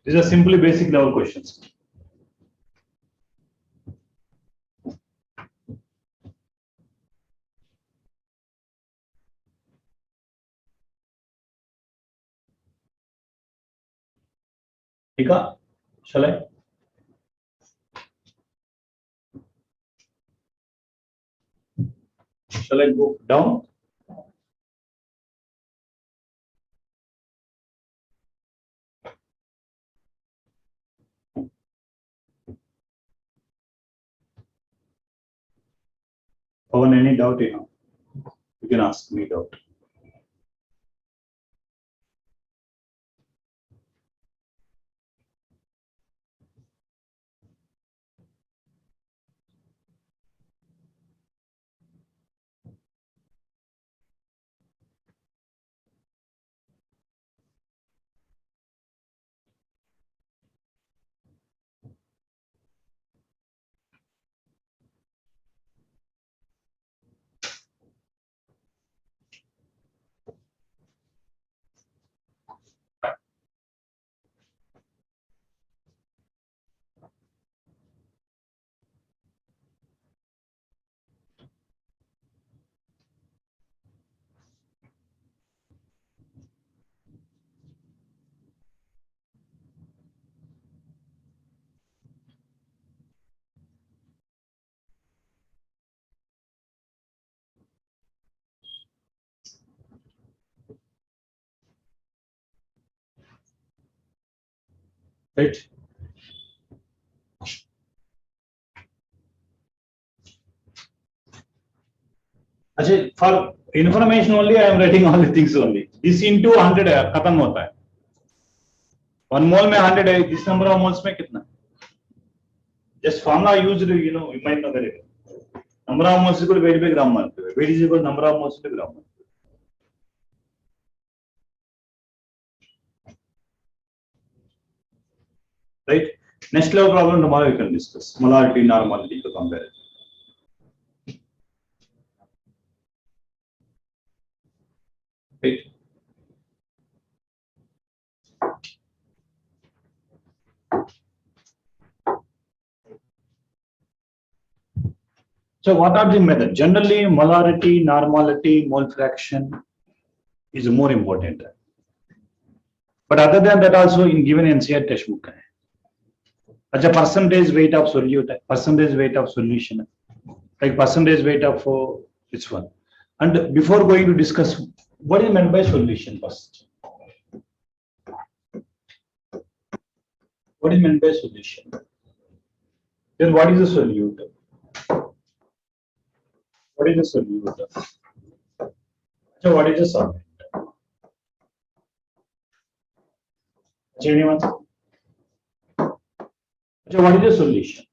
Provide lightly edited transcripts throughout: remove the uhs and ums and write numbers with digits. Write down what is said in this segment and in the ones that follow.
These are simply basic level questions. Ika, shall I? Shall I go down? Pawan, any doubt? You can ask me doubt. Right? Actually, for information only, I am writing all the things only. This into 100 है, खत्म होता है. 1 mole में 100 है, this number of moles में कितना? Just formula used, you know, you might know very well. Number of moles is equal to weight by gram molecule. Weight is equal to number of moles by gram molecule. Right? Next level problem tomorrow we can discuss. Molarity, normality to comparison. Right? So what are the methods? Generally, molarity, normality, mole fraction is more important. But other than that, also in given NCERT textbook है. अच्छा, percentage weight of solute है, percentage weight of solution है, like percentage weight of this one. And before going to discuss what is meant by solution first. What is meant by solution? Then what is a solute? What is a solute? So what is a solvent? Anyone? So what is a solution?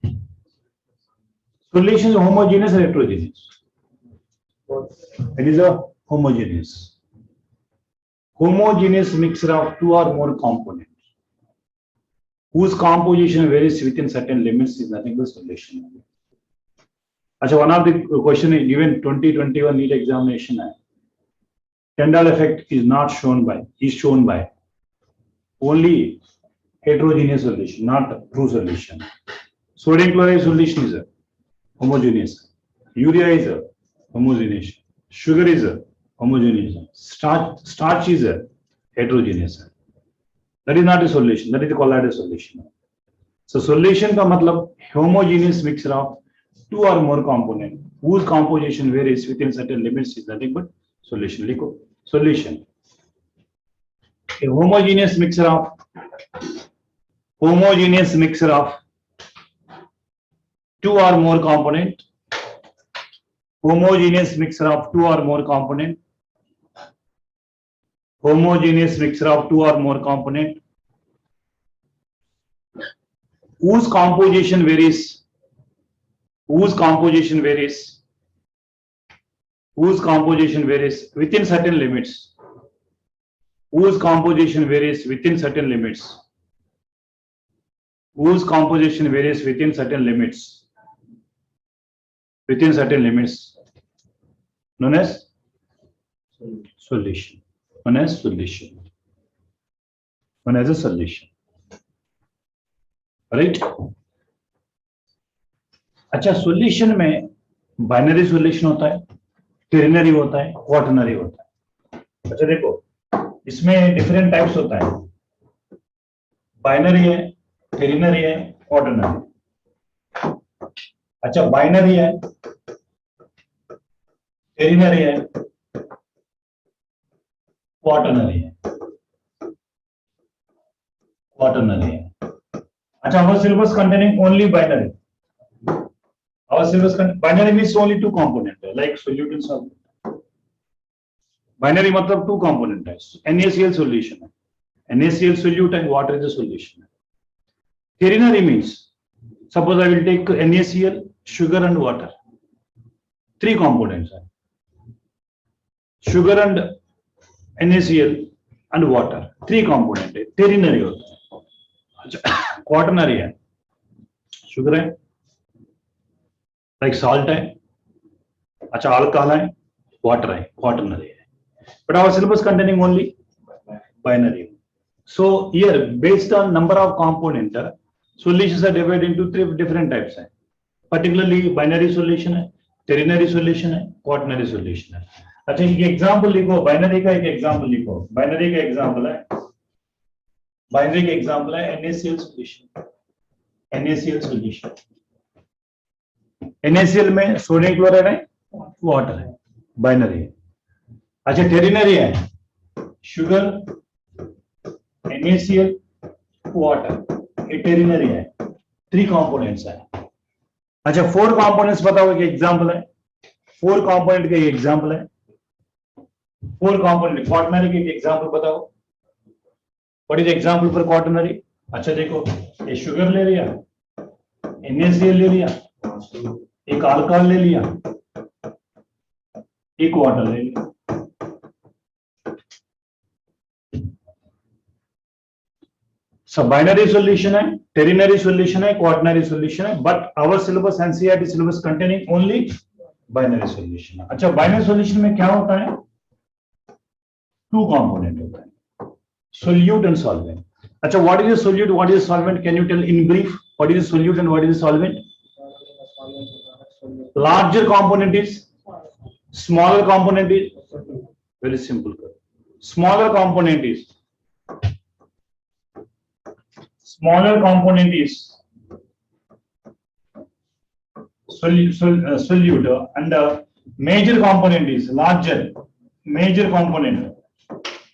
Solution is homogeneous or heterogeneous? It is a homogeneous. Homogeneous mixture of 2 or more components whose composition varies within certain limits is nothing but solution. Achha, one of the question is given 2021 NEET examination. Tyndall effect is not shown by, is shown by only heterogeneous solution, not true solution. Sodium chloride solution is a homogeneous. Urea is a homogeneous. Sugar is a homogeneous. Starch is a heterogeneous. That is not a solution. That is the colloidal solution. So solution का मतलब homogeneous mixture of 2 or more components whose composition varies within certain limits is nothing but solution. लिखो solution. A homogeneous mixture of 2 or more component. Homogeneous mixture of 2 or more component. Homogeneous mixture of 2 or more component whose composition varies within certain limits, whose composition varies within certain limits, known as solution, known as a solution. Right. अच्छा, solution में binary solution होता है, टेरिनरी होता है, quaternary होता है। अच्छा देखो, इसमें डिफरेंट टाइप्स होता है, बाइनरी है, टेरिनरी है, क्वाटरनरी। अच्छा, बाइनरी है, टेरिनरी है, क्वाटरनरी है, क्वाटरनरी है। अच्छा, our syllabus containing only binary. Our syllabus binary means only two component, like solute and solvent. Binary मतलब two component है, NaCl solution है, NaCl solute and water is the solution. Ternary means suppose I will take NaCl, sugar and water, three components है, sugar and NaCl and water, three component है, ternary होता है। अच्छा, quaternary है, sugar है, like salt है, अच्छा alcohol है, water है, quaternary है। But our syllabus containing only binary. So here, based on number of component, solutions are divided into three different types. Particularly binary solution है, ternary solution है, quaternary solution है। अच्छा, एक एग्जांपल लिखो, binary का एक एग्जांपल लिखो। बाइनरी का एग्जांपल है, बाइनरी का एग्जांपल है NaCl solution, NaCl solution. NaCl में सोडियम क्लोराइड है, वाटर है, बाइनरी है। अच्छा, टेरिनरी है, शुगर, NaCl, वाटर, ये टेरिनरी है, थ्री कंपोनेंट्स है। अच्छा, फोर कंपोनेंट्स बताओ, एक एग्जांपल है, फोर कंपोनेंट का एक एग्जांपल है, फोर कंपोनेंट क्वाटरनरी का एक एग्जांपल बताओ। What is example for quaternary? अच्छा देखो, ये शुगर ले लिया, NaCl ले लिया, एक अल्कोहल ले लिया, एक वाटर ले लिया। सब बाइनरी सॉल्यूशन है, टेरिनरी सॉल्यूशन है, क्वाटरनरी सॉल्यूशन है, but our syllabus NCERT syllabus containing only binary solution. अच्छा, बाइनरी सॉल्यूशन में क्या होता है? टू कंपोनेंट होता है, सोल्यूट एंड सॉल्वेंट। अच्छा, what is solute, what is solvent? Can you tell in brief what is solute and what is solvent? Larger component is, smaller component is, very simple. Smaller component is solute, and major component is larger. Major component,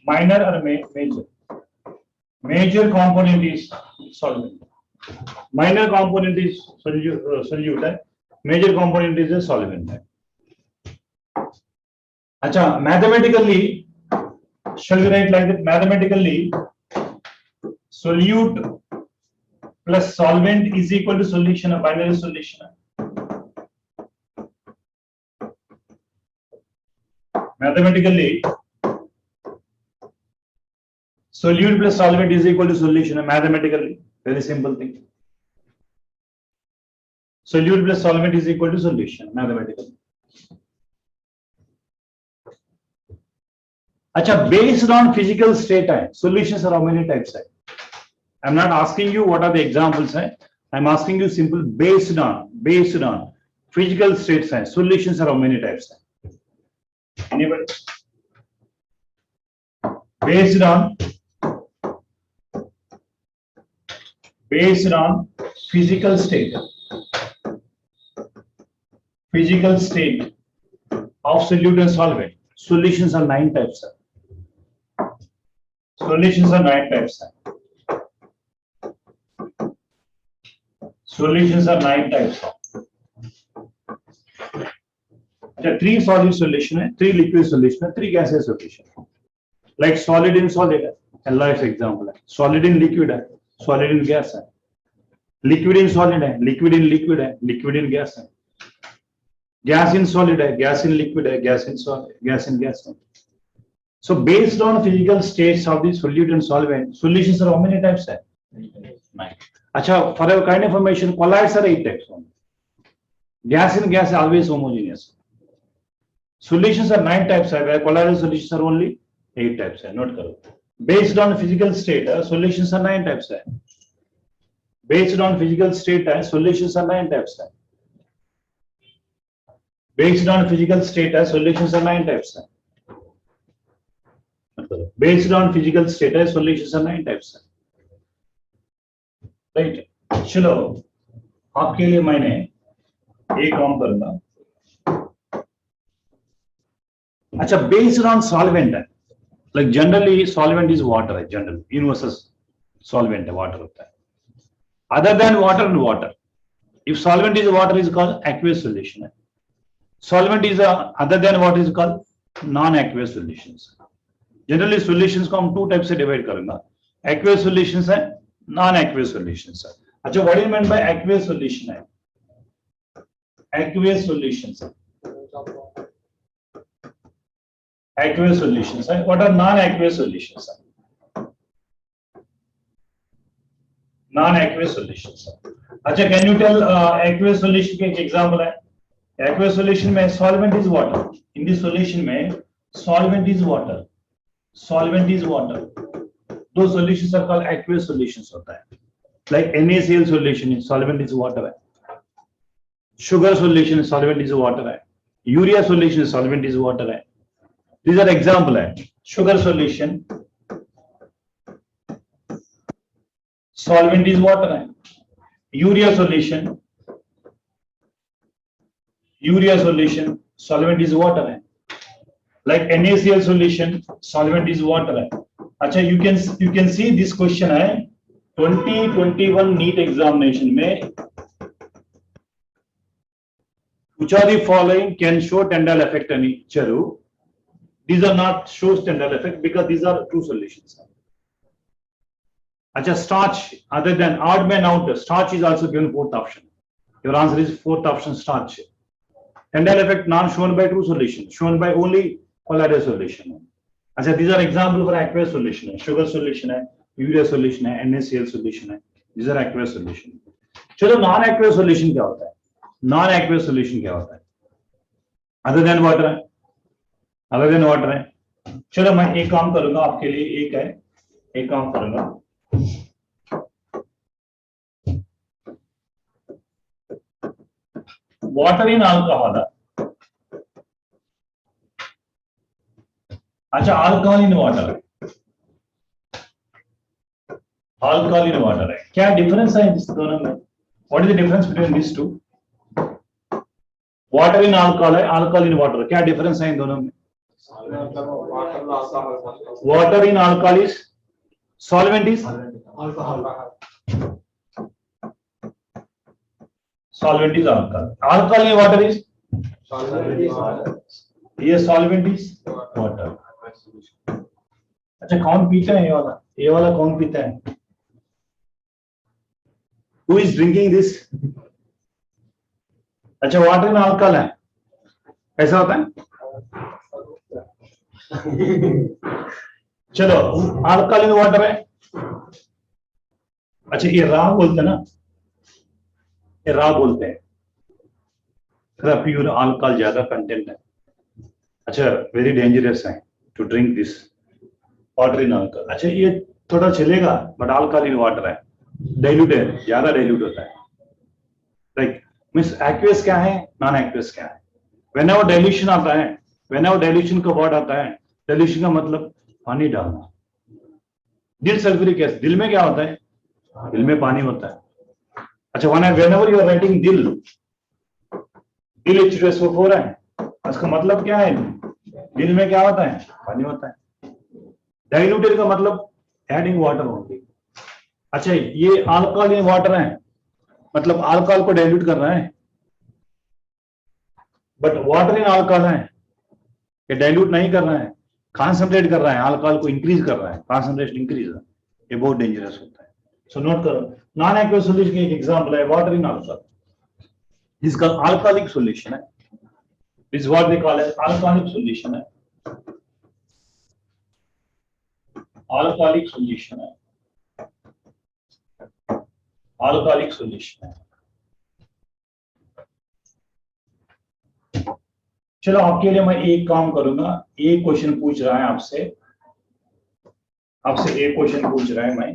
minor or major. Major component is solvent. Minor component is solute. Major component is a solvent. अच्छा, mathematically, shall we write like that? Mathematically, solute plus solvent is equal to solution, a binary solution. Mathematically, solute plus solvent is equal to solution. Mathematically, very simple thing. Solute plus solvent is equal to solution mathematically. अच्छा, based on physical state है, solutions are how many types है? I'm not asking you what are the examples है, I'm asking you simple based on physical states है, solutions are how many types है? Anybody? Based on physical state of solute and solvent, solutions are 9 types. Solutions are 9 types. Solutions are 9 types. There are 3 solid solution, 3 liquid solution, 3 gaseous solution. Like solid in solid, and life example. Solid in liquid, solid in gas. Liquid in solid, liquid in liquid, liquid in gas. Gas in solid, gas in liquid, gas in solid, gas in gas. So based on physical states of the solute and solvent, solutions are how many types? 9. Acha, for our kind of information, colloids are 8 types. Gas in gas always homogeneous. Solutions are 9 types, where colloidal solutions are only 8 types. Note karo. Based on physical state, solutions are 9 types. Based on physical state है, solutions are 9 types है। Based on physical state है, solutions are 9 types है। Based on physical state है, solutions are 9 types है, right. चलो आपके लिए मैंने एक काम करूंगा। अच्छा, बेस्ड ऑन सॉल्वेंट है, like generally solvent is water है, जनरल यूनिवर्सल सॉल्वेंट है, वाटर होता है। Other than water and water, if solvent is water is called aqueous solution है। Solvent is other than water is called non aqueous solutions. Generally solutions को हम 2 type से divide करूंगा, aqueous solutions है, non aqueous solutions है। अच्छा, what is meant by aqueous solution है? Aqueous solutions, aqueous solutions है। What are non-aqueous solutions है? Non-aqueous solutions है। अच्छा, can you tell aqueous solution के एग्जांपल है? Aqueous solution में solvent is water, in this solution में solvent is water, solvent is water, those solutions are called aqueous solutions होता है। Like NaCl solution is solvent is water है, sugar solution solvent is water है, urea solution solvent is water है। These are example है, sugar solution solvent is water है, urea solution solvent is water है, like NaCl solution solvent is water है। अच्छा, you can see this question है 2021 NEET examination में, which of the following can show Tyndall effect on each other? These are not shows Tyndall effect because these are true solutions. अच्छा, starch other than odd man out, starch is also given 4th option. Your answer is 4th option, starch. Tyndall effect not shown by true solution, shown by only polarized solution. अच्छा, these are example for aqueous solution है, sugar solution है, urea solution है, NaCl solution है, these are aqueous solution। चलो non aqueous solution क्या होता है? non aqueous solution क्या होता है? other than water है, अदर देन वाटर है। चलो मैं एक काम करूंगा आपके लिए, एक काम करूंगा, वाटर इन अल्कोहल। अच्छा, अल्कोहलिन वाटर, अल्कोहलिन वाटर है, क्या डिफरेंस है इस दोनों में? What is the difference between this two? Water in alcohol है, अल्कोहलिन वाटर, क्या डिफरेंस है इन दोनों में? Water in alcohol is, solvent is alcohol, solvent is alcohol, alcohol in water is solvent is water, ये solvent is water। अच्छा, कौन पीता है ये वाला कौन पीता है? Who is drinking this? अच्छा, वाटर इन अल्कोहल है, ऐसा होता है? चलो, अल्कालिन वाटर है। अच्छा, ये रा बोलते हैं ना, ये रा बोलते हैं, प्योर अल्कोहल ज्यादा कंटेंट है। अच्छा, वेरी डेंजरस है to drink this water in alcohol. अच्छा, ये थोड़ा चलेगा बट अल्कालिन वाटर है, डाइल्यूट है, ज्यादा डाइल्यूट होता है। लाइक मींस एक्वियस क्या है, नॉन एक्वियस क्या है? व्हेनेवर डाइल्यूशन आता है, व्हेनेवर डाइल्यूशन का वर्ड आता है, डाइल्यूशन का मतलब पानी डालना। दिल सल्फ्यूरिक एसिड, दिल में क्या होता है? दिल में पानी होता है। अच्छा, व्हेनेवर यू आर राइटिंग दिल H2SO4 है, इसका मतलब क्या है? दिल में क्या होता है? पानी होता है। डाइल्यूटेड का मतलब एडिंग वाटर ओनली। अच्छा, ये अल्कोहलिन वाटर है, मतलब अल्कोहल को डाइल्यूट कर रहा है, बट वाटर इन अल्कोहल है, ये डाइल्यूट नहीं कर रहा है, कॉन्सेंट्रेट कर रहा है, अल्कोहल को इंक्रीज कर रहा है, कॉन्सेंट्रेशन इंक्रीज है, ये बहुत डेंजरस होता है। सो नोट करो, नॉन एक्वियस सॉल्यूशन का एक एग्जांपल है वाटर इन अल्कोहल, इसका अल्कोहलिक सॉल्यूशन है, is what they call as alcoholic solution है, अल्कोहलिक सॉल्यूशन है, अल्कोहलिक सॉल्यूशन है। चलो, आपके लिए मैं एक काम करूंगा, एक क्वेश्चन पूछ रहा है आपसे एक क्वेश्चन पूछ रहा है मैं,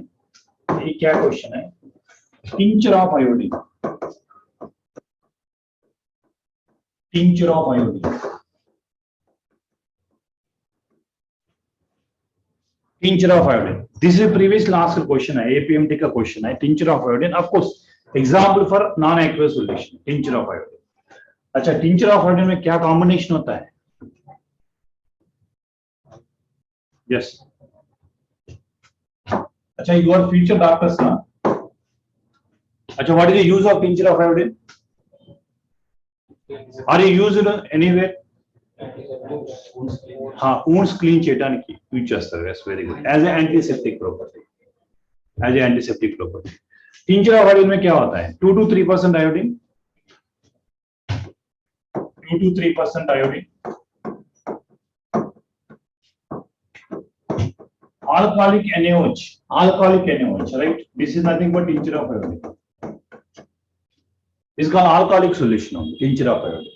ये क्या क्वेश्चन है? tincture of iodine, tincture of iodine, tincture of iodine. This is previously asked question है, APMT का question है, tincture of iodine. Of course, example for non-aqueous solution, tincture of iodine. अच्छा, tincture of iodine में क्या combination होता है? Yes. अच्छा, you are future doctors ना? अच्छा, what is the use of tincture of iodine? Are you used anywhere? हाँ, wounds clean చేయడానికి యూజ్ చేస్తారు. Yes, very good. As an antiseptic property. As an antiseptic property. Tincture of iodine में क्या होता है? 2 to 3% iodine. 2 to 3% iodine. Alcoholic NaOH. Alcoholic NaOH, right? This is nothing but tincture of iodine. This is called alcoholic solution of tincture of iodine.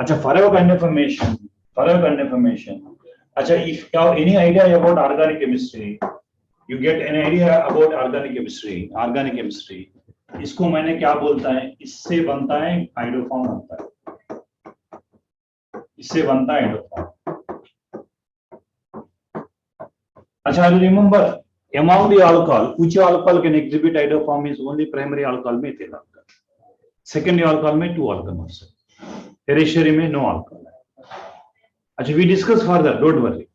अच्छा, further confirmation. अच्छा, if you have any idea about organic chemistry, you get an idea about organic chemistry. इसको मैंने क्या बोलता है? इससे बनता है हाइड्रोफॉर्म बनता है. इससे बनता है हाइड्रोफॉर्म. अच्छा, remember among the alcohol, which alcohol can exhibit hydroform is only primary alcohol में ethyl alcohol. Secondary alcohol में 2 alcohols. Tertiary में no alcohol. अच्छा, we discuss further, don't worry.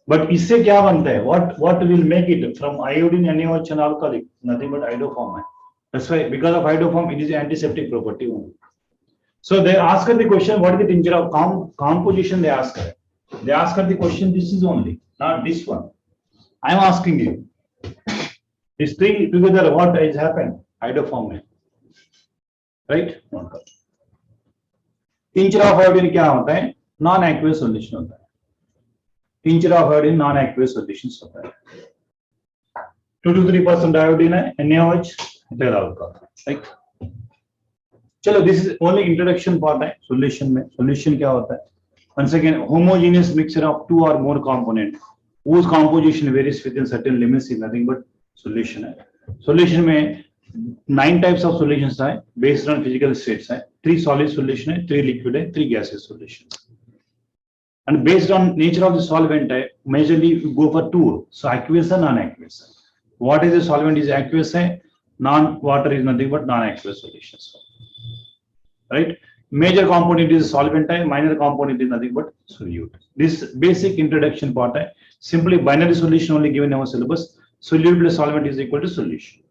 But इससे क्या बनता है? What will make it from iodine, NaOH and alcoholic? Nothing but hydroform. That's why because of hydroform, it is an antiseptic property only. So they ask her the question, what is the tincture of composition? They ask her the question. This is only, not this one. I am asking you. These three together, what has happened? Hydroform, right? Tincture of iodine क्या होता है? Non-aqueous solution होता है. Tincture of iodine non-aqueous solutions होता है. 2 to 3% iodine है, NaOH, ethyl alcohol, right? चलो, this is only introduction part है. Solution में, solution क्या होता है? Once again, homogeneous mixture of 2 or more component whose composition varies within certain limits is nothing but solution है. Solution में 9 types of solutions है based on physical states है. 3 solid solution है, 3 liquid है, 3 gaseous solutions. And based on nature of the solvent है, majorly you go for 2. So aqueous and non-aqueous. What is the solvent is aqueous है, non-water is nothing but non-aqueous solutions. Right? Major component is solvent है, minor component is nothing but solute. This basic introduction part है. Simply binary solution only given in our syllabus. Solute plus solvent is equal to solution.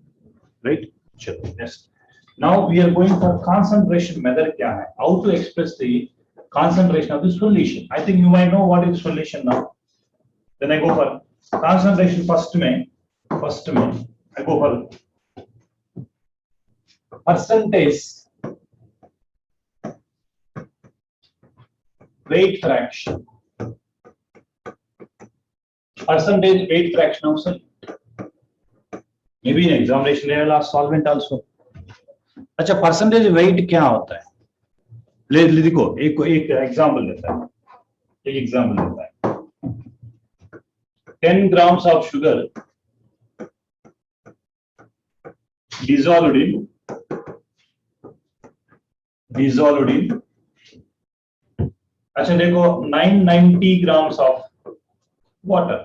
Right? Sure. Yes. Now we are going for concentration method क्या है? How to express the concentration of the solution? I think you might know what is solution now. Then I go for concentration first में I go for percentage weight fraction. Percentage weight fraction of solute. Maybe in examination they will ask solvent also. अच्छा, percentage weight क्या होता है? ले देखो, एक example लेता है. 10 grams of sugar dissolved in अच्छा देखो 990 grams of water.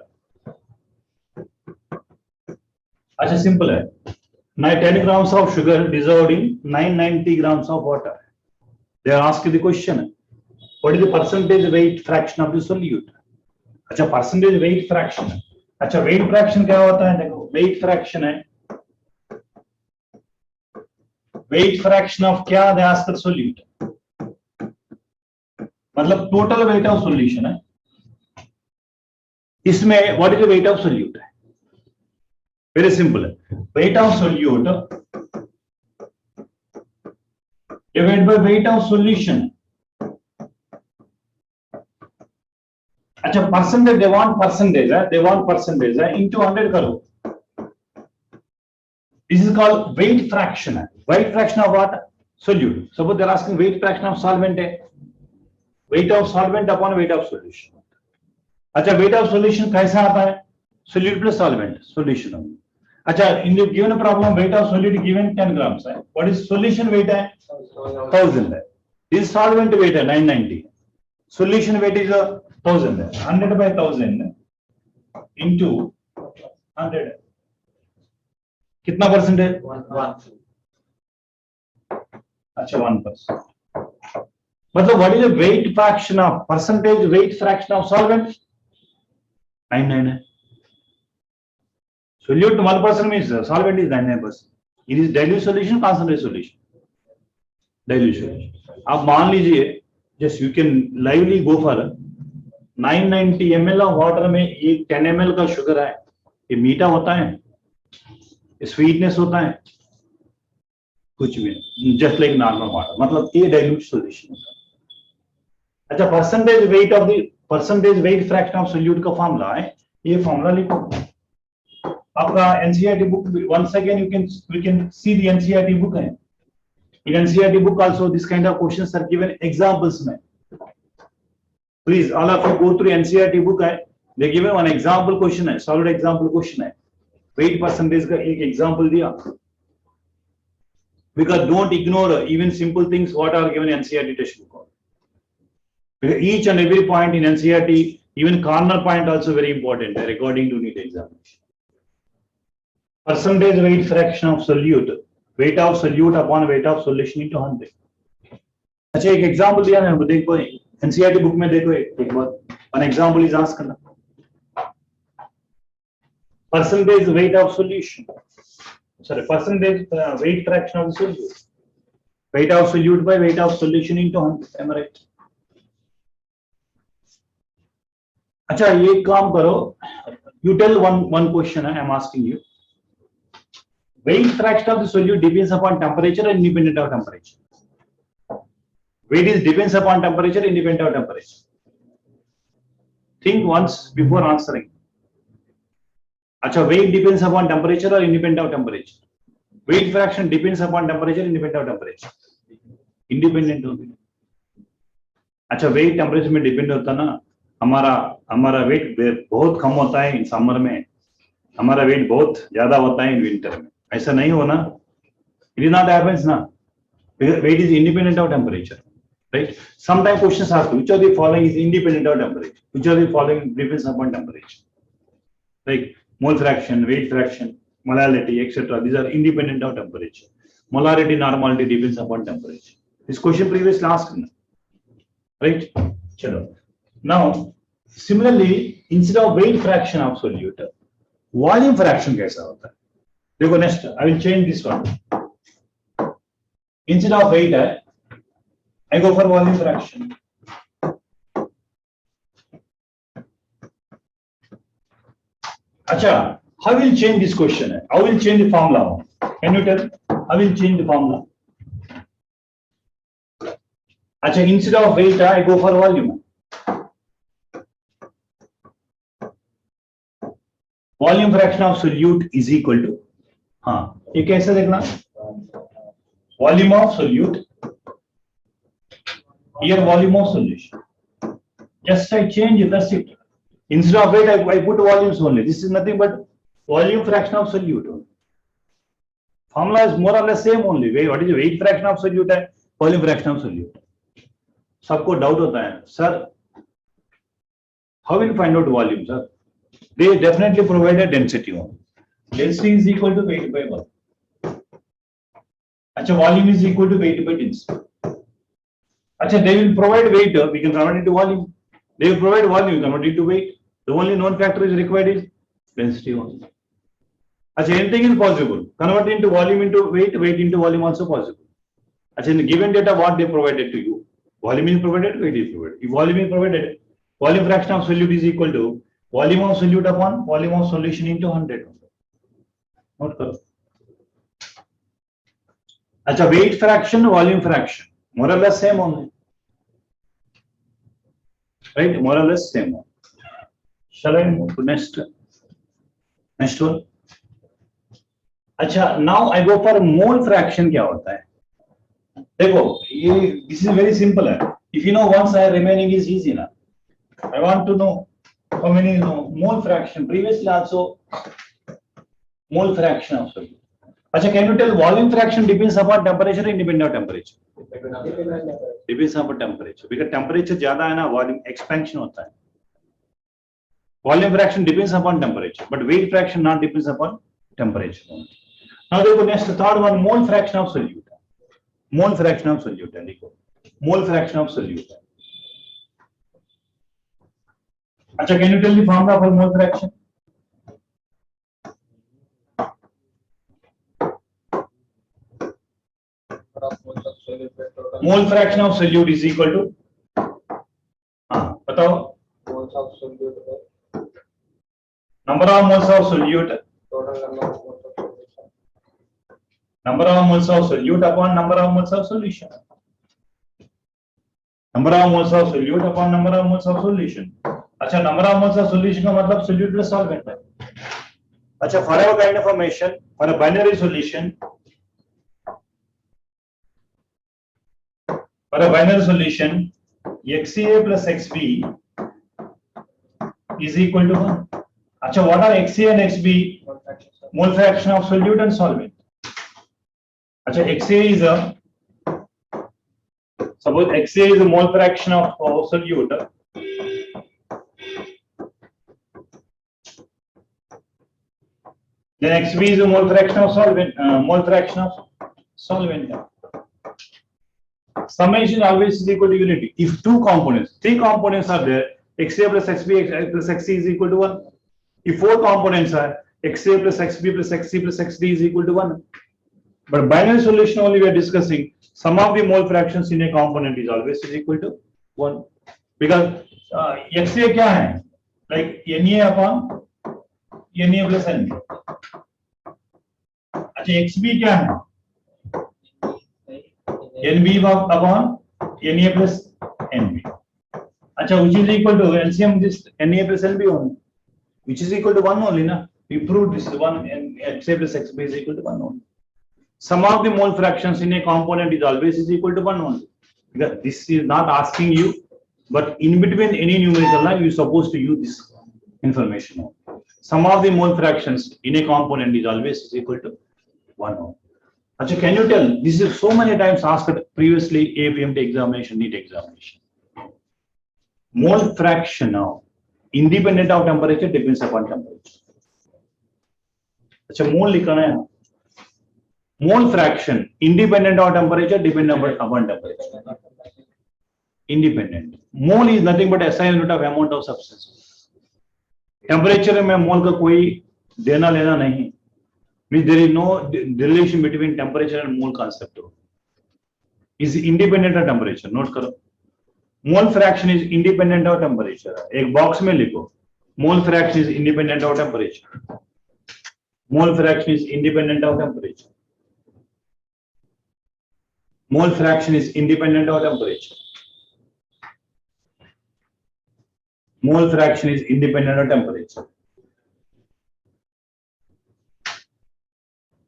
अच्छा, सिंपल है. 10 grams of sugar dissolved in 990 grams of water. They are asking the question, what is the percentage weight fraction of the solute? अच्छा, percentage weight fraction. अच्छा, weight fraction क्या होता है? देखो, weight fraction है. Weight fraction of क्या? They ask the solute. मतलब total weight of solution है. इसमें what is the weight of solute है? Very simple. Weight of solute divided by weight of solution. अच्छा, percentage they want percentage into 100 करो. This is called weight fraction. Weight fraction of what? Solute. Suppose they are asking weight fraction of solvent है. Weight of solvent upon weight of solution. अच्छा, weight of solution कैसा आता है? Solute plus solvent solution. अच्छा, in the given problem, weight of solid given 10 grams है. What is solution weight है? 1000 है. This solvent weight है 990. Solution weight is 1000 है. 100 by 1000 into 100. कितना परसेंट है? 1. अच्छा 1%. मतलब what is the weight fraction of percentage weight fraction of solvent? 99 है. Solute 1% means solvent is 99%. It is dilute solution, concentrated solution. Dilute solution. आप मान लीजिए, just you can lively go for 990 ml of water में ये 10 ml का sugar है. ये मीठा होता है, स्वीटनेस होता है, कुछ भी नहीं, जस्ट लाइक नॉर्मल वाटर. मतलब ये डाइल्यूट सॉल्यूशन होता है. अच्छा, percentage weight of the percentage weight fraction of solute का फॉर्मूला है. ये फॉर्मूला लिखो आपका NCERT book. once again you can see the NCERT book है. in NCERT book also this kind of questions are given examples में. Please all of you go through NCERT book है. they given one example question है, solid example question है. weight percentage का एक example दिया. because don't ignore even simple things what are given in NCERT textbook. Because each and every point in NCERT, even corner point also very important according to NEET examination. Percentage weight fraction of solute, weight of solute upon weight of solution into 100. अच्छा, एक example दिया है, देखो NCERT book में देखो एक बार. One example is ask करना. Percentage weight of solution, sorry, percentage weight fraction of the solute, weight of solute by weight of solution into 100. am I right? अच्छा, ये काम करो. you tell one question I am asking you. weight fraction of the solute depends upon temperature and independent of temperature. Weight is depends upon temperature, independent of temperature. Think once before answering. अच्छा, weight depends upon temperature or independent of temperature? Weight fraction depends upon temperature, independent of temperature? Independent होगी. अच्छा, weight temperature में depend होता ना. हमारा weight बहुत कम होता है इन समर में, हमारा weight बहुत ज्यादा होता है इन विंटर में. ऐसा नहीं हो ना. It is not happens ना. Weight is independent of temperature, right? Sometimes questions ask which of the following is independent of temperature, which of the following depends upon temperature, like mole fraction, weight fraction, molality, etc. These are independent of temperature. Molarity, normality depends upon temperature. This question previously asked, right? Chalo. Now similarly, instead of weight fraction of solute, volume fraction कैसा होता है? देखो next, I will change this one. Instead of weight, I go for volume fraction. अच्छा, how will change this question? How will change the formula? Can you tell? How will change the formula? अच्छा, instead of weight, I go for volume. Volume fraction of solute is equal to, हाँ, ये कैसे देखना? Volume of solute, here volume of solution. Just I change it, that's it. Instead of weight, I put volumes only. This is nothing but volume fraction of solute. Formula is more or less same only. What is the weight fraction of solute? है volume fraction of solute. सबको doubt होता है, sir how will you find out volume, sir? They definitely provide a density one. Density is equal to weight by 1. अच्छा, volume is equal to weight by density. अच्छा, they will provide weight, we can convert it to volume. They will provide volume, we convert it to weight. The only known factor is required is density only. अच्छा, anything is possible. Convert into volume into weight, weight into volume also possible. अच्छा, in the given data, what they provided to you? Volume is provided, weight is provided. If volume is provided, volume fraction of solute is equal to volume of solute upon volume of solution into 100. Note करो. अच्छा, weight fraction, volume fraction, more or less same only, right? More or less same one. Shall I move to next one? अच्छा, now I go for mole fraction. क्या होता है? देखो, ये this is very simple है. If you know one side, remaining is easy ना. I want to know how many mole fraction. Previously also Mole fraction of solute. अच्छा, can you tell volume fraction depends upon temperature or independent of temperature? Depends upon temperature. Because temperature ज्यादा है ना, volume expansion होता है. Volume fraction depends upon temperature, but weight fraction not depends upon temperature. Now देखो next third one, mole fraction of solute. Mole fraction of solute है, देखो. Mole fraction of solute है. अच्छा, can you tell the formula for mole fraction? Mole fraction of solute is equal to, हाँ बताओ, number of moles of solute, number of moles of solute upon number of moles of solution, number of moles of solute upon number of moles of solution. अच्छा, number of moles of solution का मतलब solute plus solvent है. अच्छा, for our kind of formation, for a binary solution, for a binary solution, XA plus XB is equal to 1. अच्छा, what are XA and XB? Mole fraction of solute and solvent. अच्छा, XA is a, suppose XA is a mole fraction of solute. Then XB is a mole fraction of solvent. Mole fraction of solvent. Summation always is equal to unity. If two components, three components are there, XA plus XB plus XC is equal to 1. If four components are, XA plus XB plus XC plus XD is equal to 1. But binary solution only we are discussing, sum of the mole fractions in a component is always is equal to 1. Because XA क्या है? Like Na upon Na plus Nb. अच्छा, XB क्या है? NB upon Na plus Nb. अच्छा, which is equal to LCM this Na plus Nb only, which is equal to 1 only na. We proved this one, and XA plus XB is equal to 1 only. Sum of the mole fractions in a component is always is equal to 1 only. Because this is not asking you, but in between any numerical line, you are supposed to use this information. Sum of the mole fractions in a component is always is equal to 1 only. Achha, can you tell? This is so many times asked previously, APMT examination, NEET examination. Mole fraction now, independent of temperature, depends upon temperature. Achha, mole लिखना है. Mole fraction, independent of temperature, dependent upon temperature. Independent. Mole is nothing but SI unit of amount of substance. Temperature में mole का कोई देना लेना नहीं. Means there is no relation between temperature and mole concept. Is independent of temperature. Note करो. Mole fraction is independent of temperature. एक box में लिखो. Mole fraction is independent of temperature. Mole fraction is independent of temperature. Mole fraction is independent of temperature. Mole fraction is independent of temperature.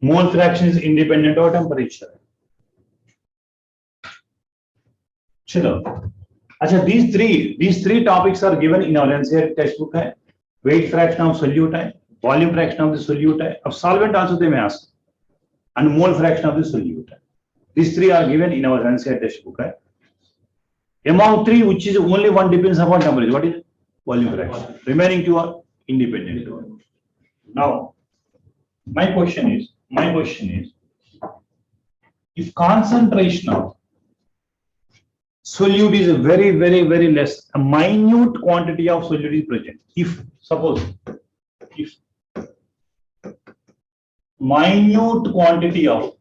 Mole fraction is independent of temperature. Chalo. अच्छा, these three topics are given in our NCERT textbook है. Weight fraction of solute है, volume fraction of the solute है, अब solvent also they may ask, and mole fraction of the solute है. These three are given in our NCERT textbook है. Among three, which is only one depends upon temperature. What is it? Volume fraction. Remaining two are independent. Now, my question is, if concentration of solute is a very less, a minute quantity of solute is present. If suppose if minute quantity of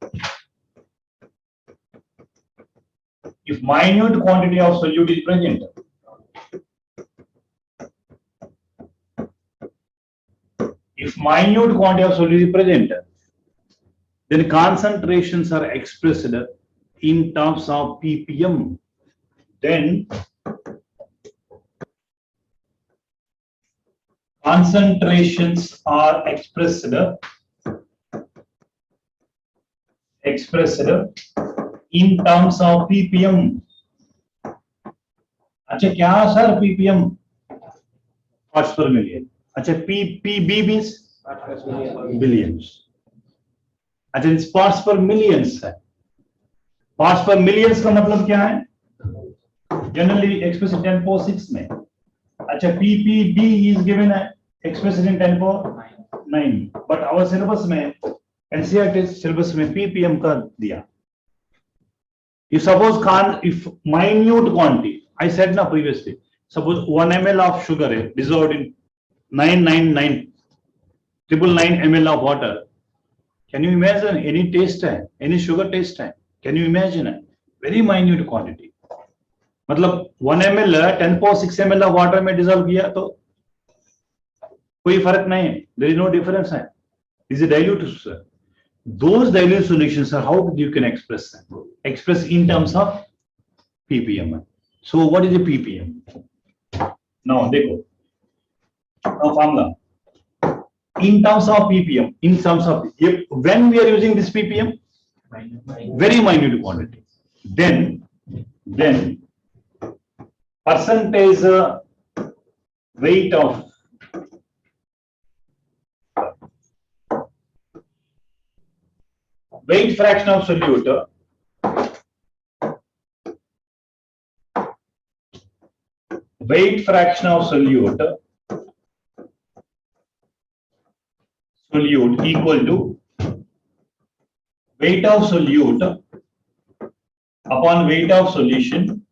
solute is present, then concentrations are expressed in terms of ppm. Then concentrations are expressed in terms of ppm. अच्छा, क्या sir ppm? Parts per million. अच्छा, PB means billions. अच्छा, इस parts पर millions है। Parts पर millions का मतलब क्या है? जनरली एक्सप्रेस इन 10 power 6 में। अच्छा, PPB इज गिवन है express in 10 power 9, but our syllabus में एनसीईआरटी सिलेबस में PPM का दिया। If suppose if minute quantity, I said now previously, suppose 1 ml of sugar is dissolved in 999 ml of water. Can you imagine any taste time, any sugar taste time? Can you imagine it? Very minute quantity. मतलब 1 ml 10 power 6 ml of water में dissolve किया तो कोई फर्क नहीं है. There is no difference है. Is it dilute? Those dilute solutions are how you can express them. Express in terms of ppm. So what is the ppm? Now देखो, now formula in terms of ppm, in terms of when we are using this ppm, very minute quantity, then percentage weight of weight fraction of solute, weight fraction of solute equal to weight of solute upon weight of solution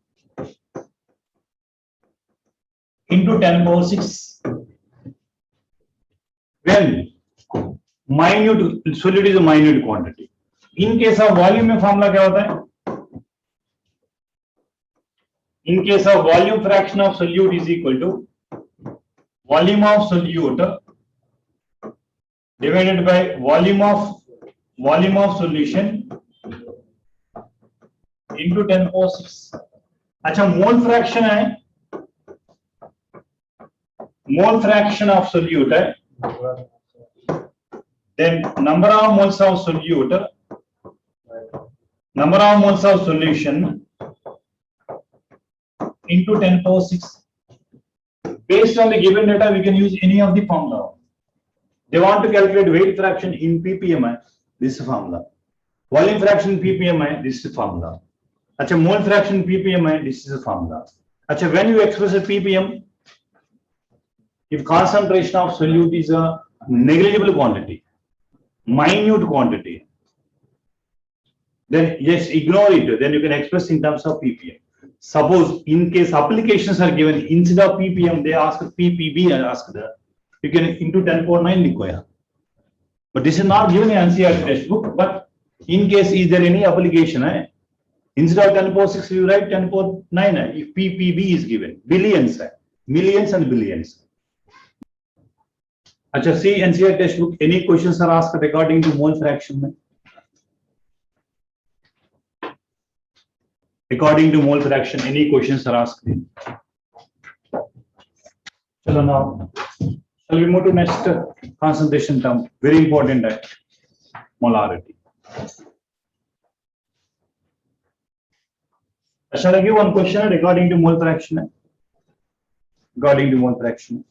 into 10 power 6. When minute solute is a minute quantity. In case of volume में formula क्या होता है? In case of volume fraction of solute is equal to volume of solute divided by volume of solution into 10 power 6. अच्छा, mole fraction है, मोल fraction of solute है, then number of moles of solute, number of moles of solution into 10 power 6. Based on the given data, we can use any of the formula. They want to calculate weight fraction in ppm, this is the formula. Volume fraction in ppm, this is the formula. अच्छा, mole fraction in ppm, this is the formula. अच्छा, when you express a ppm, if concentration of solute is a negligible quantity, minute quantity, then yes, ignore it, then you can express in terms of ppm. Suppose in case applications are given, instead of ppm they ask ppb and ask the, you can into 10 power 9 लिखो यहाँ. But this is not given in NCERT textbook, but in case is there any application है, instead of 10 power 6 you write 10 power 9 है, if ppb is given, billions है, millions and billions. अच्छा, see NCERT textbook, any questions are asked regarding to mole fraction में? According to mole fraction, any questions are asked? Chalo, now shall we move to next concentration term? Very important, molarity. Shall I give one question regarding to mole fraction? Regarding to mole fraction.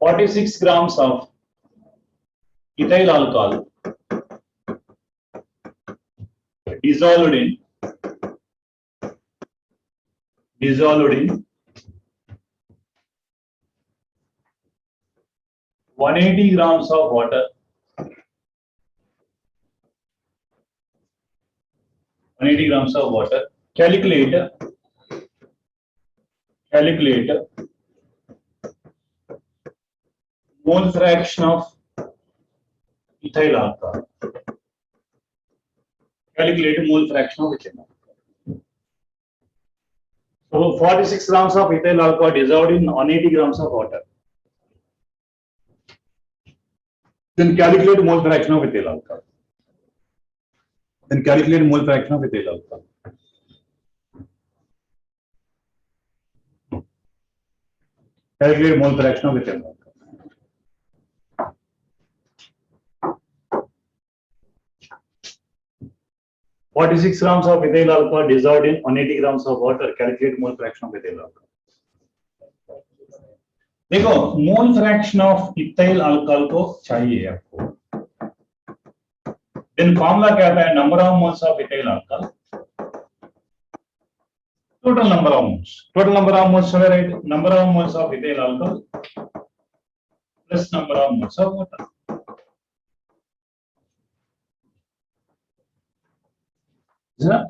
(46 grams of ethyl alcohol dissolved in 180 grams of water. 180 grams of water. Calculate mole fraction of ethyl alcohol. Calculate mole fraction of ethyl alcohol. So 46 grams of ethyl alcohol dissolved in 180 grams of water. Then calculate mole fraction of ethyl alcohol. Calculate mole fraction of ethyl alcohol. 46 grams of ethyl alcohol dissolved in 180 grams of water. Calculate mole fraction of ethyl alcohol. देखो mole fraction of ethyl alcohol को चाहिए आपको. Then formula क्या आता है? Number of moles of ethyl alcohol, total number of moles. Total number of moles है right. Number of moles of ethyl alcohol plus number of moles of water.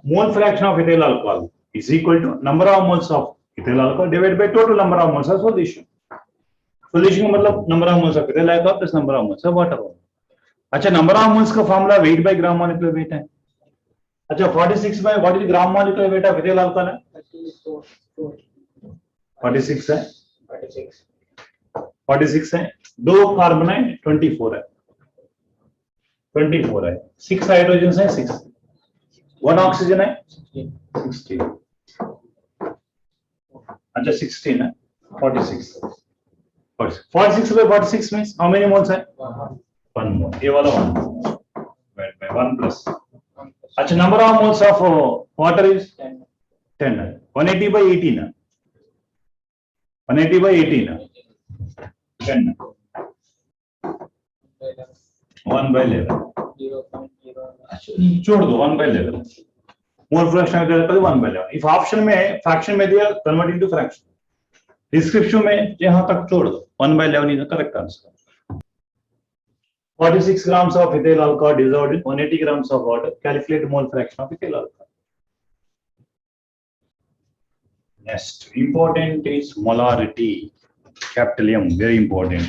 Mole fraction of ethyl alcohol is equal to number of moles of ethyl alcohol divided by total number of moles of solution. Solution का मतलब number of moles of ethyl alcohol plus number of moles of water. अच्छा, number of moles का formula weight by gram molecular weight है. अच्छा, 46 by what is gram molecular weight of ethyl alcohol है? 46 है. 46 है. दो कार्बन है 24 है. 24 है. 6 हाइड्रोजन है 6. 1 ऑक्सीजन है 16. अच्छा 16 है 46. 46 by 46 means how many moles है? 1 mole. ये वाला 1 mole. 1 plus. अच्छा, number of moles of water is 10 है. 180 by 18 है. 180 by 18 है. 10 है. 1 by 11. छोड़ दो 1 by 11. मोल फ्रैक्शन का 1 by 11. इफ ऑप्शन में है फ्रैक्शन में दिया कन्वर्ट इनटू फ्रैक्शन. डिस्क्रिप्शन में यहां तक छोड़ दो. 1 by 11 is the correct answer. 46 grams of ethyl alcohol dissolved in 180 grams of water. Calculate mole fraction of ethyl alcohol. Next, important is molarity. Capital M, very important.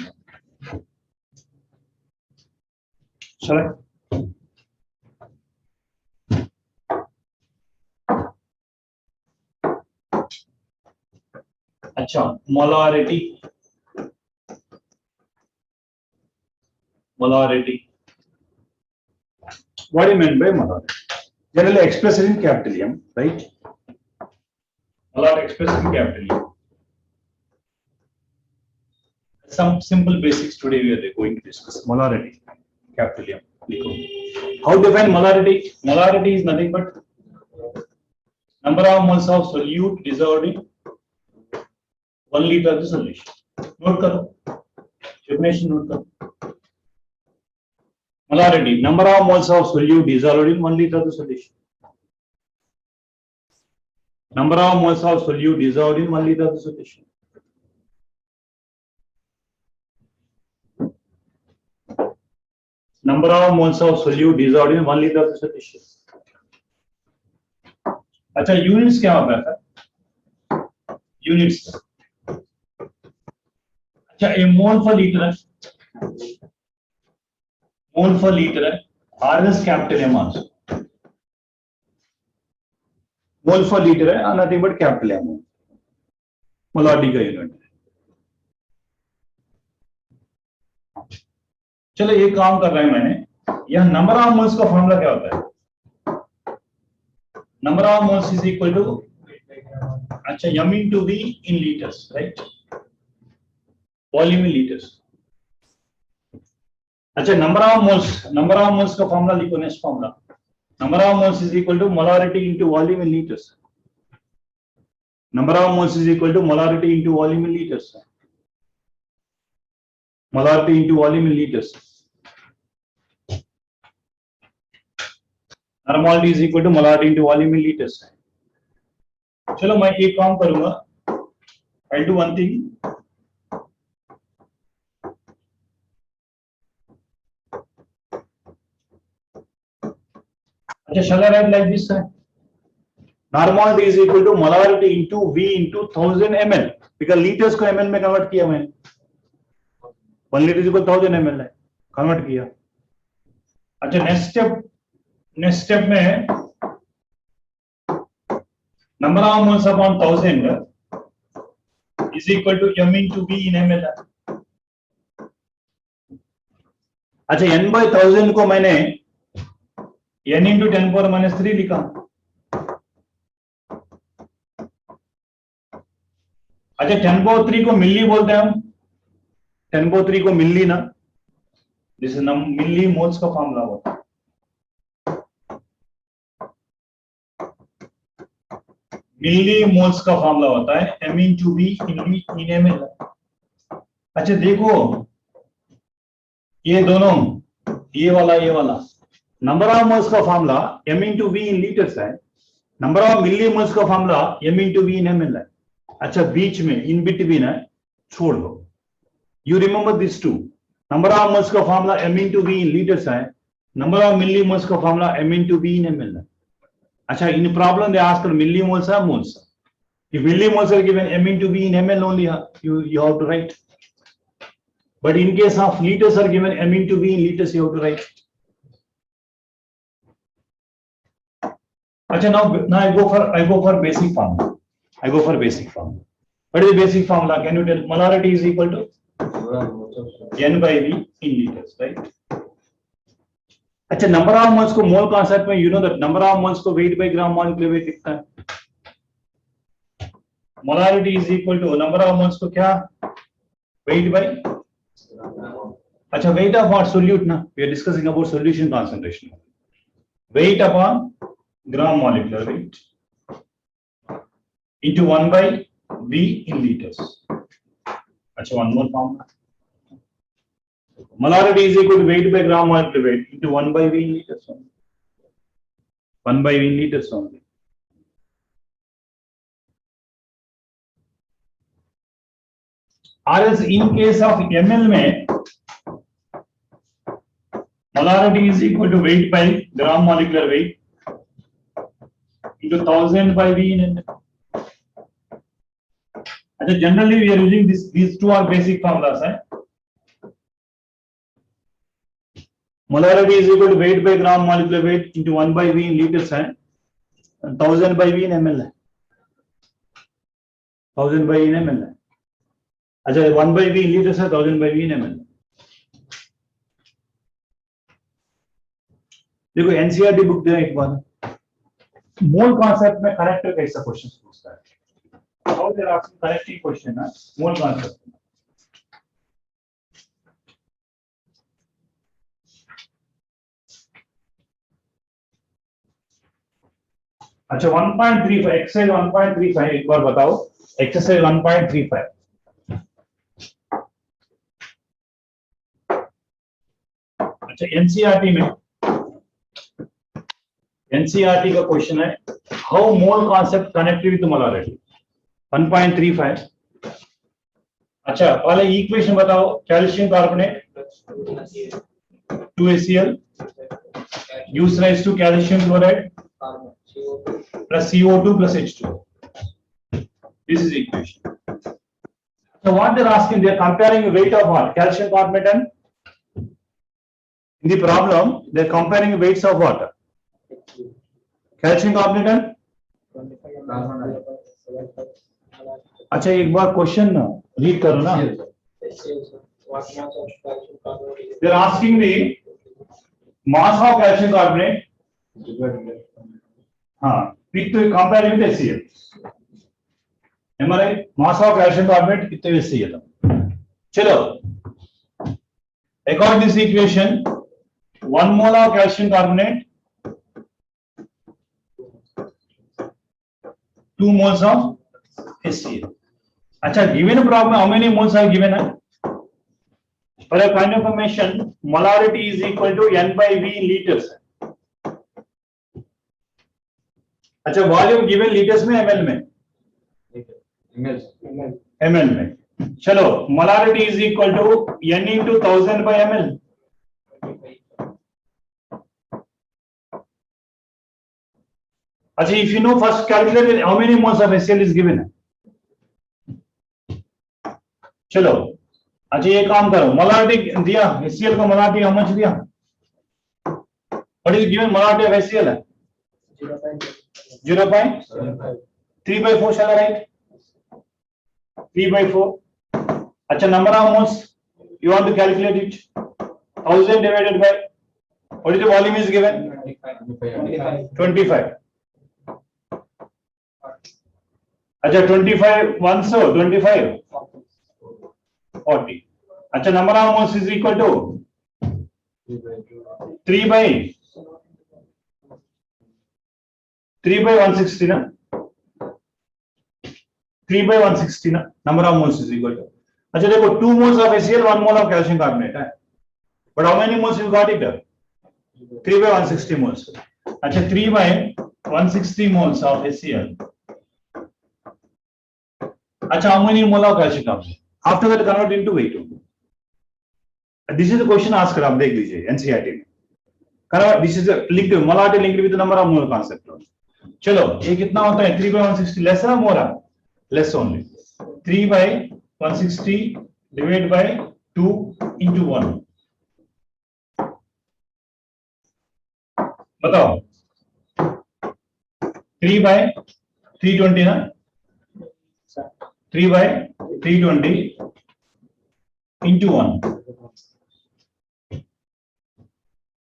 Sorry. अच्छा, molarity. Molarity. What do you mean by molarity? Generally expressed in capital M, right? Molarity expressed in capital M. Some simple basics today we are going to discuss. Molarity, capital M. How to define molarity? Molarity is nothing but number of moles of solute dissolved in 1 liter of the solution. Note करो, definition note करो. Molarity, number of moles of solute dissolved in 1 liter of the solution. Number of moles of solute dissolved in 1 liter of the solution. Number of moles of solute dissolved in 1 liter of the solution. अच्छा, units क्या होता है? Units. अच्छा, ए मोल per litre है. मोल per litre है. RS capital M answer. Mole per litre है, nothing but capital M. Molarity का unit. चलो ये काम कर रहे हैं मैंने. यह नंबर ऑफ मोल्स का फॉर्मूला क्या होता है? Number of moles is equal to, अच्छा, m into v in liters, right? Volume in litres. अच्छा, नंबर ऑफ मोल्स का फॉर्मूला लिखो. Next formula, number of moles is equal to molarity into volume in litres. Number of moles is equal to molarity into volume in litres. Molarity into volume in litres. Normality is equal to molarity into volume in litres. चलो मैं एक काम करूंगा. I do one thing. अच्छा, shall I write like this? Normality is equal to molarity into V into 1000 ml. because liters को ml में convert किया मैंने. 1 liter is equal 1000 ml है, कन्वर्ट किया. अच्छा, नेक्स्ट स्टेप में number of moles upon 1000 is equal to m into v in ml. अच्छा, n by 1000 को मैंने n into 10⁻³ लिखा. अच्छा, 10⁻³ को मिली बोलते हैं हम. 10⁻³ को मिली ना, दिस इज मिली मोल्स का फॉर्मूला होता है. मिली मोल्स का फॉर्मूला होता है m into v in ml। अच्छा देखो ये दोनों, ये वाला नंबर ऑफ मोल्स का formula m into v in litres है, नंबर ऑफ मिली मोल्स का formula m into v in ml है। अच्छा बीच में इन बिटवीन है, छोड़ दो, you remember this too. Number of moles का formula m into v in litres है, नंबर ऑफ मिली मोल्स का formula m into v in ml है। अच्छा in problem they ask millimoles है moles. If millimoles are given m into v in ml only, you have to write. But in case of liters are given m into v in liters, you have to write. Achha, now I go for basic formula. I go for basic formula. What is the basic formula? Can you tell? Molarity is equal to n by v in liters, right? अच्छा number of moles को mole concept में you know that number of moles को weight by gram molecular weight लिखता है। Molarity is equal to number of moles को क्या weight by, अच्छा weight of what? Solute ना, we are discussing about solution concentration, weight upon gram molecular weight into 1 by v in liters। अच्छा one more formula, molarity is equal to weight by gram molecular weight into 1 by v in liters only, 1 by v in liters only। Or else in case of ml में molarity is equal to weight by gram molecular weight into 1000 by v in ml। अच्छा generally we are using these two are basic formulas है। Molarity is equal to weight by gram molecular weight into 1 by v in liters है, 1000 by v in ml है, 1000 by v in ml है। अच्छा 1 by v in liters है, 1000 by v in ml। देखो NCERT book दे एक बार, mole concept में करेक्टर कैसा क्वेश्चन पूछता है, how they are asking correcting question है मोल कॉन्सेप्ट में। अच्छा 1.35 एक्सरसाइज 1.35 एक बार बताओ, एक्सरसाइज 1.35 अच्छा एनसीईआरटी का क्वेश्चन है, how mole concept connected with molarity 1.35। अच्छा पहले इक्वेशन बताओ, calcium carbonate 2HCl gives rise to calcium chloride plus CO2 plus H2O। This is the equation। So what they are asking, they are comparing the weight of what? Calcium carbonate and in the problem they are comparing the weights of what? Calcium carbonate and अच्छा एक बार question read करो ना। They are asking the mass of calcium carbonate with comparing with HCl, am I right? Mass of calcium carbonate with HCl। चलो according to this equation 1 mole of calcium carbonate 2 moles of HCl। अच्छा given problem how many moles are given? For a kind of information molarity is equal to n by v in liters। अच्छा volume given litres में ml में, ml में। चलो molarity is equal to n into 1000 by ml। अच्छा if you know first calculate how many moles of HCl is given है। चलो अच्छा ये काम करो, मोलारिटी दिया HCl का मोलारिटी हाउ मच दिया, what is given molarity of HCl है 0.3/4 shall I write? 3/4। अच्छा number of moles you want to calculate it, 1000 divided by what is the volume is given 25। अच्छा 25 once so 25 40। अच्छा number of moles is equal to 3/160 ना, 3 by 160 ना, number of moles is equal to. अच्छा देखो 2 moles of HCl, 1 mole of calcium carbonate है. But how many moles you got it? 3 by 160 moles. अच्छा 3 by 160 moles of HCl. अच्छा how many mole of calcium carbonate? After that convert into weight. This is the question asked आप देख लीजिए NCERT में. This is a linked molarity linked with the number of mole concept. चलो ये कितना होता है 3 by 160 less or more? Less only. 3 by 160 divided by 2 into 1. बताओ 3 by 320 ना, 3 by 320 into 1.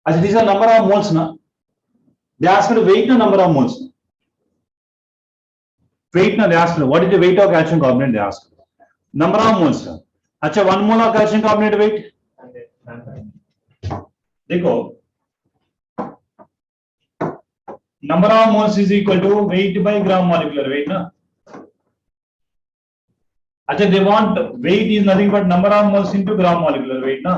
अच्छा these are number of moles ना, they ask me to weight the number of moles. Weight ना, they ask me what is the weight of calcium carbonate, they ask number of moles. अच्छा 1 mole of calcium carbonate weight देखो number of moles is equal to weight by gram molecular weight ना. अच्छा they want weight is nothing but number of moles into gram molecular weight ना.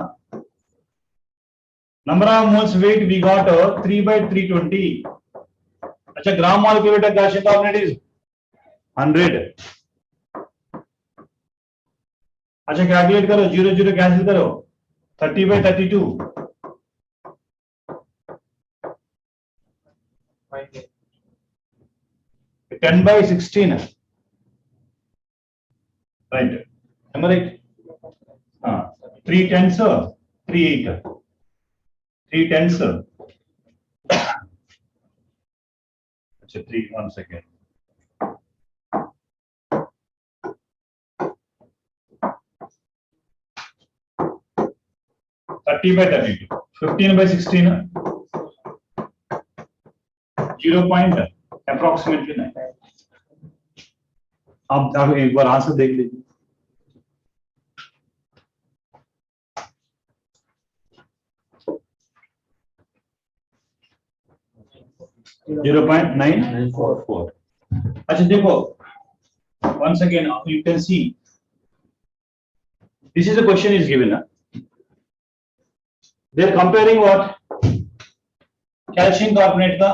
Number of moles weight we got 3 by 320. अच्छा gram molecular weight of calcium carbonate is 100. अच्छा calculate करो 0 0 cancel करो 30 by 32. 10 by 16. Right. Am I right? 3 tens 3 8. 3 tens. अच्छा 3 1 second. Thirty by 32. 15 by 16. 0 point approximately 9. आप एक बार answer देख लीजिए. Zero point 944. अच्छा देखो once again you can see this is a question is given. They are comparing what calcium carbonate का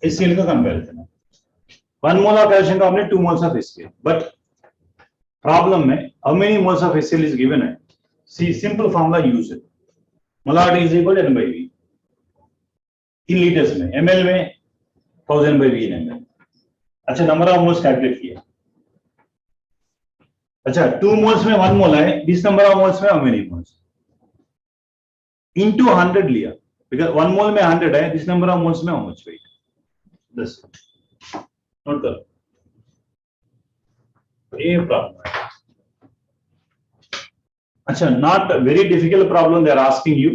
HCl का comparison है. 1 mole of calcium carbonate, 2 moles of HCl. But problem में how many moles of HCl is given है. See simple formula use it. Molarity is equal to N by V. In liters में ml में 1000 by V in ml. अच्छा number of moles calculate किया. अच्छा 2 moles में 1 mole है. This number of moles में how many moles? Into 100 लिया. Because 1 mole में 100 है. This number of moles में how much weight? This. Note करो. ये प्रॉब्लम है. अच्छा not a very difficult problem they are asking you.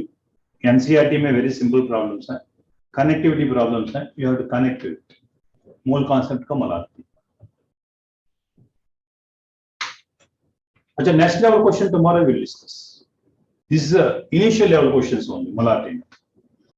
NCERT में very simple problems है. Connectivity problems है. You have to connect it. Mole concept का molarity. अच्छा next level question tomorrow we will discuss. This is a initial level questions only molarity.